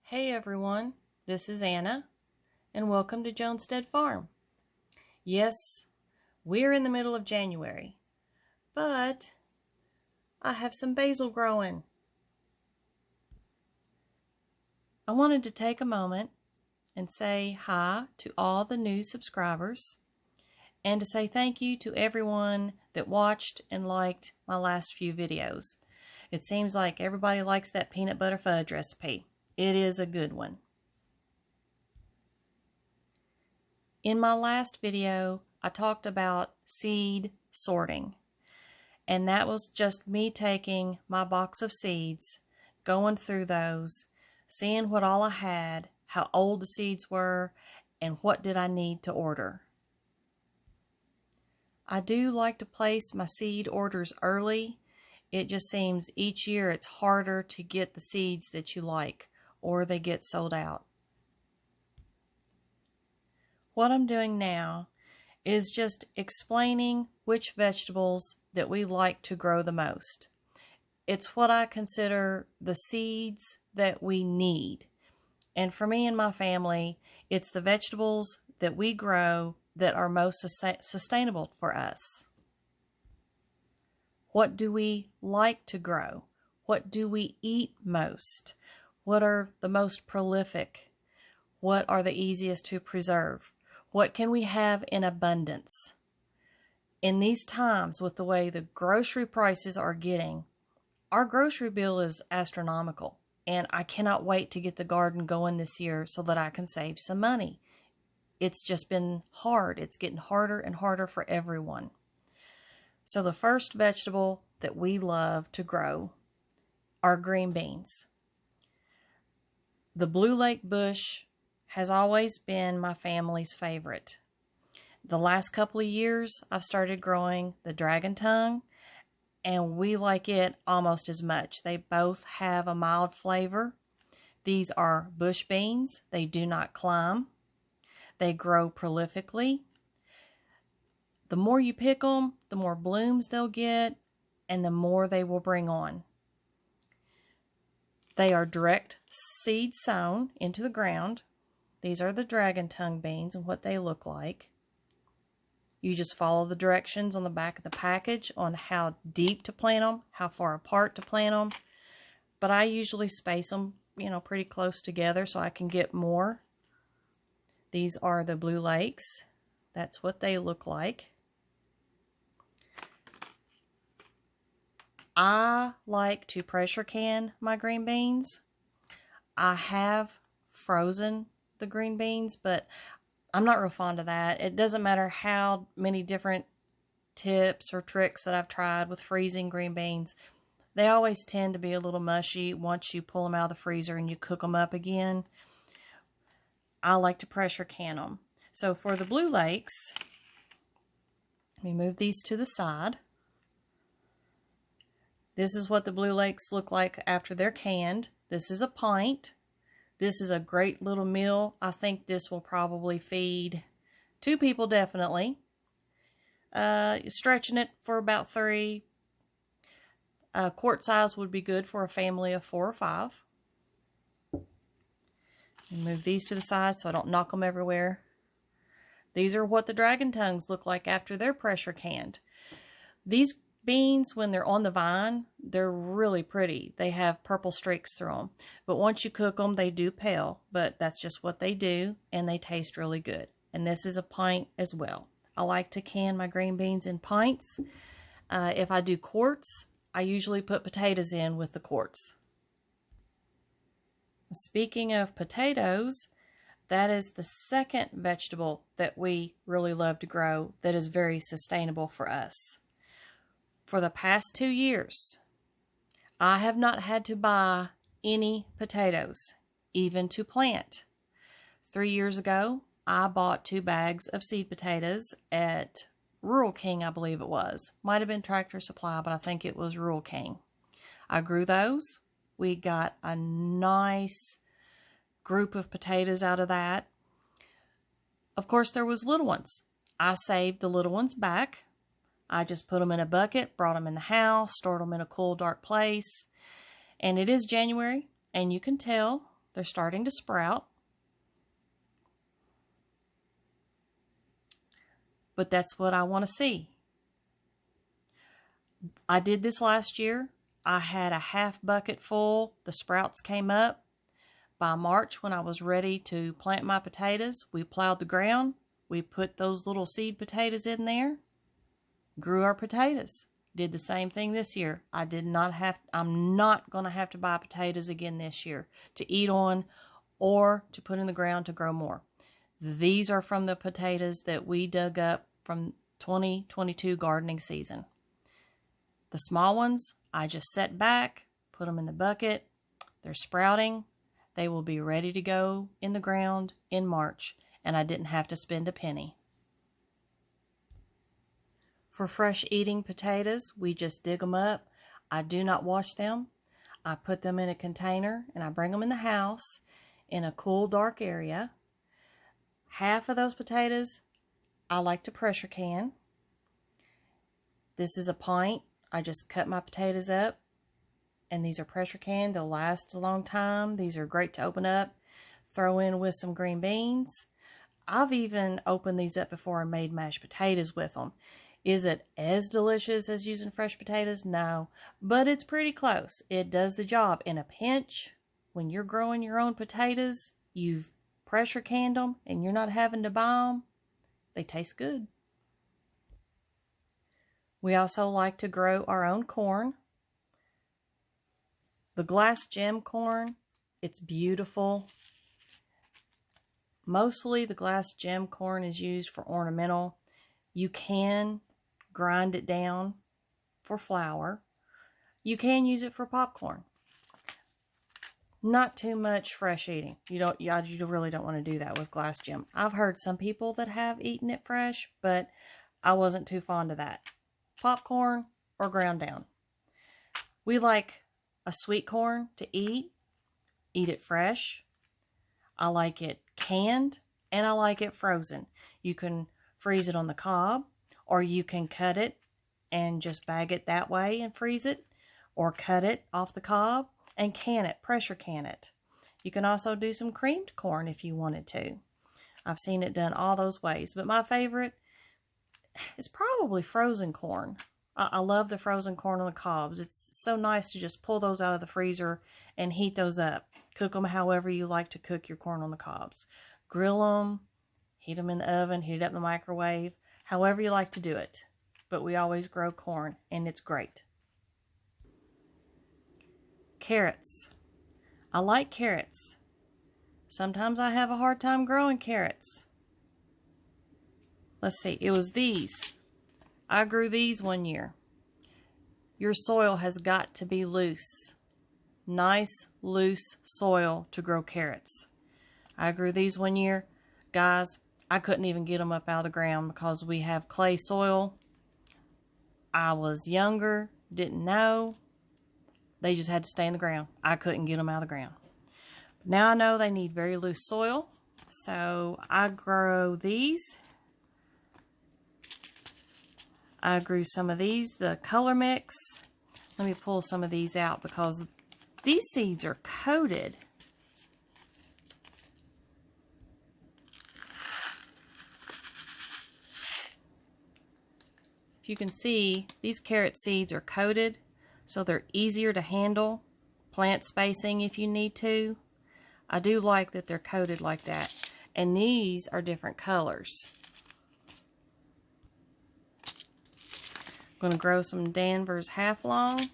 Hey everyone, this is Anna, and welcome to Jonestead Farm. Yes, we're in the middle of January, but I have some basil growing. I wanted to take a moment and say hi to all the new subscribers, and to say thank you to everyone that watched and liked my last few videos. It seems like everybody likes that peanut butter fudge recipe. It is a good one. In my last video, I talked about seed sorting, and that was just me taking my box of seeds, going through those, seeing what all I had, how old the seeds were, and what did I need to order. I do like to place my seed orders early. It just seems each year it's harder to get the seeds that you like, or they get sold out. What I'm doing now is just explaining which vegetables that we like to grow the most. It's what I consider the seeds that we need. And for me and my family, it's the vegetables that we grow that are most sustainable for us. What do we like to grow? What do we eat most? What are the most prolific? What are the easiest to preserve? What can we have in abundance? In these times, with the way the grocery prices are getting, our grocery bill is astronomical, and I cannot wait to get the garden going this year so that I can save some money. It's just been hard. It's getting harder and harder for everyone. So the first vegetable that we love to grow are green beans. The blue lake bush has always been my family's favorite. The last couple of years, I've started growing the dragon tongue, and we like it almost as much. They both have a mild flavor. These are bush beans. They do not climb. They grow prolifically. The more you pick them, the more blooms they'll get, and the more they will bring on. They are direct seed sown into the ground. These are the dragon tongue beans and what they look like. You just follow the directions on the back of the package on how deep to plant them, how far apart to plant them. But I usually space them, pretty close together so I can get more. These are the blue lakes. That's what they look like. I like to pressure can my green beans. I have frozen the green beans, but I'm not real fond of that. It doesn't matter how many different tips or tricks that I've tried with freezing green beans. They always tend to be a little mushy once you pull them out of the freezer and you cook them up again. I like to pressure can them. So for the blue lakes, let me move these to the side. This is what the blue lakes look like after they're canned. This is a pint. This is a great little meal. I think this will probably feed 2 people definitely. Stretching it for about 3. Quart size would be good for a family of 4 or 5. Move these to the side so I don't knock them everywhere. These are what the dragon tongues look like after they're pressure canned. These beans, when they're on the vine, they're really pretty. They have purple streaks through them. But once you cook them, they do pale. But that's just what they do, and they taste really good. And this is a pint as well. I like to can my green beans in pints. If I do quarts, I usually put potatoes in with the quarts. Speaking of potatoes, that is the second vegetable that we really love to grow that is very sustainable for us. For the past 2 years, I have not had to buy any potatoes, even to plant. 3 years ago, I bought 2 bags of seed potatoes at Rural King, I believe it was. Might have been Tractor Supply, but I think it was Rural King. I grew those. We got a nice group of potatoes out of that. Of course, there was little ones. I saved the little ones back. I just put them in a bucket, brought them in the house, stored them in a cool, dark place. And it is January, and you can tell They're starting to sprout. But that's what I want to see. I did this last year. I had a half bucket full. The sprouts came up. By March, when I was ready to plant my potatoes, we plowed the ground. We put those little seed potatoes in there, grew our potatoes. Did the same thing this year. I'm not going to have to buy potatoes again this year to eat on or to put in the ground to grow more. These are from the potatoes that we dug up from 2022 gardening season. The small ones, I just set back, put them in the bucket. They're sprouting. They will be ready to go in the ground in March, and I didn't have to spend a penny. For fresh eating potatoes, we just dig them up. I do not wash them. I put them in a container and I bring them in the house in a cool, dark area. Half of those potatoes I like to pressure can. This is a pint. I just cut my potatoes up, and these are pressure canned. They'll last a long time. These are great to open up, throw in with some green beans. I've even opened these up before and made mashed potatoes with them. Is it as delicious as using fresh potatoes? No, but it's pretty close. It does the job. In a pinch, when you're growing your own potatoes, you've pressure canned them and you're not having to buy them. They taste good. We also like to grow our own corn. The glass gem corn, it's beautiful. Mostly the glass gem corn is used for ornamental. You can grind it down for flour. You can use it for popcorn. Not too much fresh eating. You really don't want to do that with glass gem. I've heard some people that have eaten it fresh, but I wasn't too fond of that. Popcorn or ground down. We like a sweet corn to eat it fresh. I like it canned and I like it frozen. You can freeze it on the cob, or you can cut it and just bag it that way and freeze it, or cut it off the cob and can it, pressure can it. You can also do some creamed corn if you wanted to. I've seen it done all those ways, but my favorite is probably frozen corn. I love the frozen corn on the cobs. It's so nice to just pull those out of the freezer and heat those up. Cook them however you like to cook your corn on the cobs. Grill them, heat them in the oven, heat it up in the microwave, however you like to do it. But we always grow corn, and it's great. Carrots. I like carrots. Sometimes I have a hard time growing carrots. Let's see, it was these. I grew these one year. Your soil has got to be loose. Nice, loose soil to grow carrots. I grew these one year. Guys, I couldn't even get them up out of the ground because we have clay soil. I was younger, didn't know. They just had to stay in the ground. I couldn't get them out of the ground. Now I know they need very loose soil. So I grow these. I grew some of these, the color mix. Let me pull some of these out because these seeds are coated. If you can see, these carrot seeds are coated, so they're easier to handle. Plant spacing if you need to. I do like that they're coated like that. And these are different colors. I'm going to grow some Danvers half long,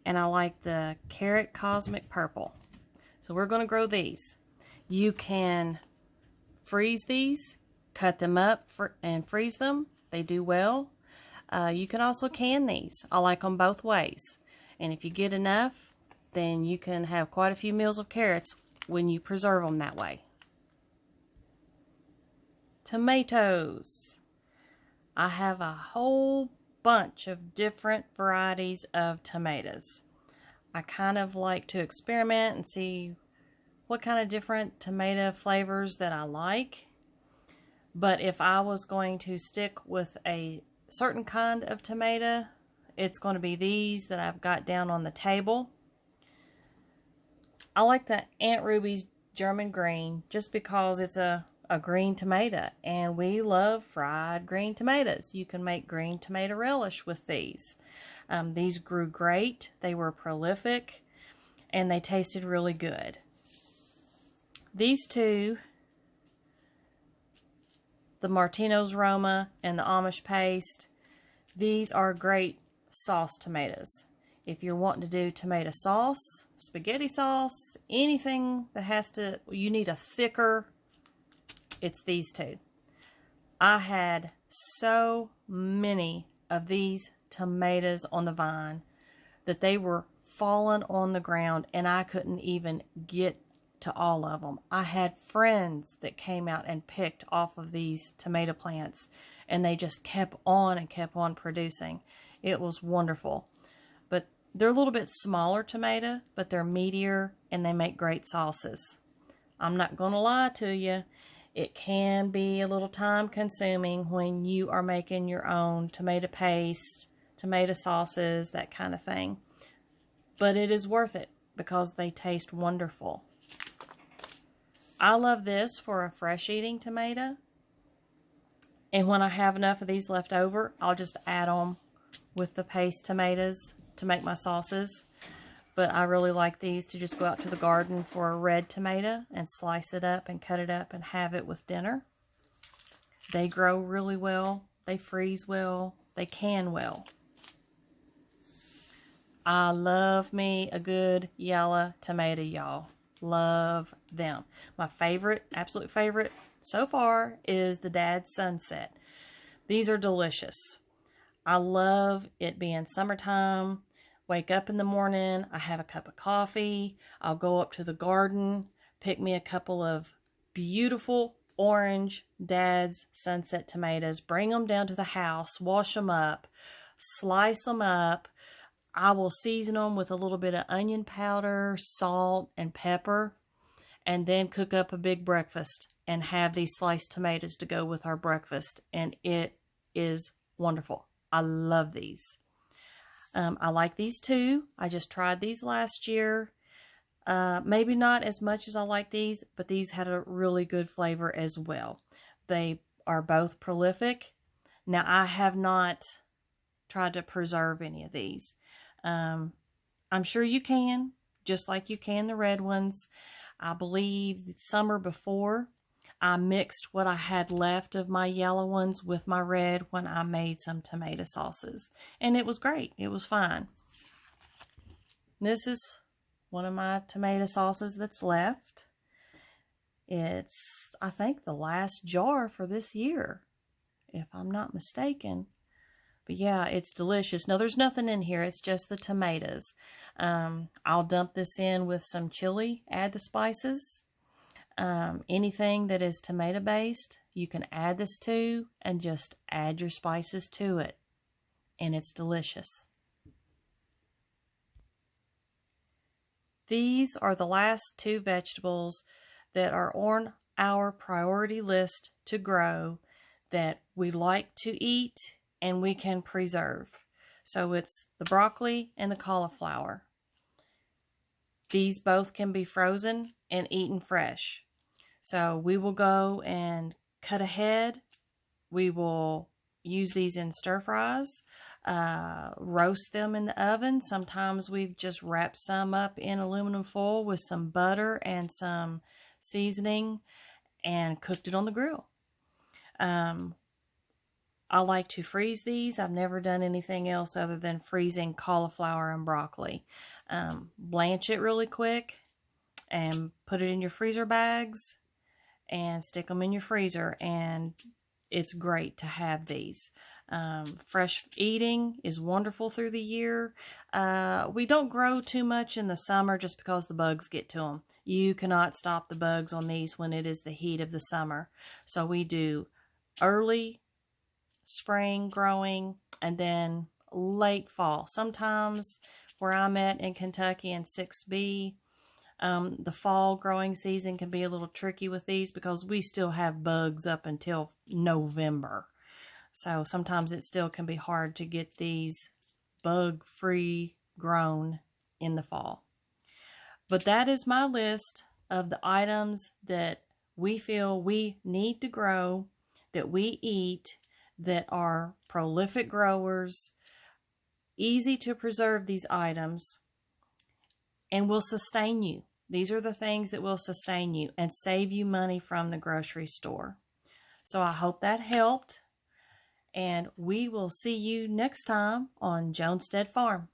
and I like the carrot cosmic purple. So we're going to grow these. You can freeze these, cut them up and freeze them. They do well. You can also can these. I like them both ways. And if you get enough, then you can have quite a few meals of carrots when you preserve them that way. Tomatoes. I have a whole bunch of different varieties of tomatoes. I kind of like to experiment and see what kind of different tomato flavors that I like. But if I was going to stick with a certain kind of tomato, it's going to be these that I've got down on the table. I like the Aunt Ruby's German green just because it's a green tomato, and we love fried green tomatoes. You can make green tomato relish with these. These grew great. They were prolific, and they tasted really good. These two, the Martino's Roma and the Amish Paste, these are great sauce tomatoes. If you're wanting to do tomato sauce, spaghetti sauce, anything that has to, you need a thicker, it's these two. I had so many of these tomatoes on the vine that they were falling on the ground and I couldn't even get to all of them. I had friends that came out and picked off of these tomato plants, and they just kept on and kept on producing. It was wonderful. But they're a little bit smaller tomato, but they're meatier and they make great sauces. I'm not going to lie to you. It can be a little time consuming when you are making your own tomato paste, tomato sauces, that kind of thing. But it is worth it because they taste wonderful. I love this for a fresh eating tomato. And when I have enough of these left over, I'll just add them with the paste tomatoes to make my sauces. But I really like these to just go out to the garden for a red tomato and slice it up and cut it up and have it with dinner. They grow really well. They freeze well. They can well. I love me a good yellow tomato, y'all. Love them. My favorite, absolute favorite so far is the Dad Sunset. These are delicious. I love it being summertime. Wake up in the morning, I have a cup of coffee. I'll go up to the garden, pick me a couple of beautiful orange Dad's Sunset tomatoes, bring them down to the house, wash them up, slice them up. I will season them with a little bit of onion powder, salt, and pepper, and then cook up a big breakfast and have these sliced tomatoes to go with our breakfast, and it is wonderful. I love these. I like these too. I just tried these last year. Maybe not as much as I like these, but these had a really good flavor as well. They are both prolific. Now, I have not tried to preserve any of these. I'm sure you can, just like you can the red ones. I believe the summer before, I mixed what I had left of my yellow ones with my red when I made some tomato sauces. And it was great. It was fine. This is one of my tomato sauces that's left. It's, I think, the last jar for this year, if I'm not mistaken. But yeah, it's delicious. No, there's nothing in here. It's just the tomatoes. I'll dump this in with some chili, add the spices. Anything that is tomato based, you can add this to and just add your spices to it. And it's delicious. These are the last two vegetables that are on our priority list to grow that we like to eat and we can preserve. So it's the broccoli and the cauliflower. These both can be frozen and eaten fresh. So we will go and cut ahead. We will use these in stir fries, roast them in the oven. Sometimes we've just wrapped some up in aluminum foil with some butter and some seasoning and cooked it on the grill. I like to freeze these. I've never done anything else other than freezing cauliflower and broccoli. Blanch it really quick and put it in your freezer bags and stick them in your freezer, and it's great to have these. Fresh eating is wonderful through the year. We don't grow too much in the summer just because the bugs get to them. You cannot stop the bugs on these when it is the heat of the summer. So we do early spring growing and then late fall. Sometimes where I'm at in Kentucky in 6B, the fall growing season can be a little tricky with these because we still have bugs up until November. So sometimes it still can be hard to get these bug-free grown in the fall. But that is my list of the items that we feel we need to grow, that we eat, that are prolific growers, easy to preserve these items, and will sustain you. These are the things that will sustain you and save you money from the grocery store. So I hope that helped, and we will see you next time on Jonestead Farm.